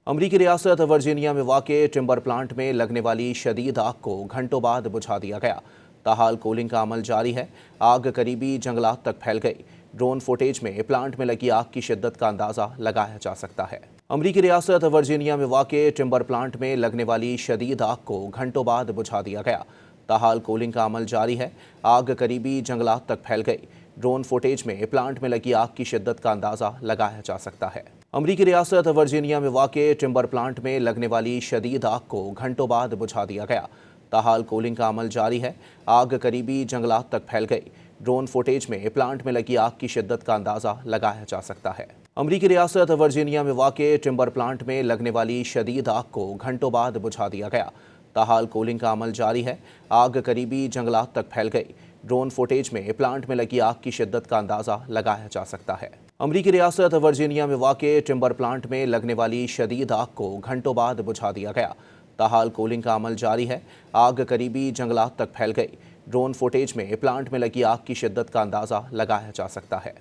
अमरीकी रियासत वर्जीनिया में वाक़े टिम्बर प्लांट में लगने वाली शदीद आग को घंटों बाद बुझा दिया गया। ताहाल कूलिंग का अमल जारी है। आग करीबी जंगलात तक फैल गई। ड्रोन फुटेज में प्लांट में लगी आग की शिद्दत का अंदाज़ा लगाया जा सकता है। अमरीकी रियासत वर्जीनिया में वाक़े टिम्बर प्लांट में लगने वाली शदीद आग को घंटों बाद बुझा दिया गया। ताहाल कूलिंग का अमल जारी है। आग करीबी जंगलात तक फैल गई। ड्रोन फुटेज में प्लांट में लगी आग की शिद्दत का अंदाज़ा लगाया जा सकता है। अमरीकी रियासत वर्जीनिया में वाक़े टिम्बर प्लांट में लगने वाली शदीद आग को घंटों बाद बुझा दिया गया। ताहाल कूलिंग का अमल जारी है। आग करीबी जंगलात तक फैल गई। ड्रोन फुटेज में प्लांट में लगी आग की शिद्दत का अंदाज़ा लगाया जा सकता है। अमरीकी रियासत वर्जीनिया में वाक़े टिम्बर प्लांट में लगने वाली शदीद आग को घंटों बाद बुझा दिया गया। ताहाल कूलिंग का अमल जारी है। आग करीबी जंगलात तक फैल गई। ड्रोन फुटेज में प्लांट में लगी आग की शिद्दत का अंदाज़ा लगाया जा सकता है। अमरीकी रियासत वर्जीनिया में वाक़े टिम्बर प्लांट में लगने वाली शदीद आग को घंटों बाद बुझा दिया गया। ताहाल कूलिंग का अमल जारी है। आग करीबी जंगलात तक फैल गई। ड्रोन फुटेज में प्लांट में लगी आग की शिद्दत का अंदाज़ा लगाया जा सकता है।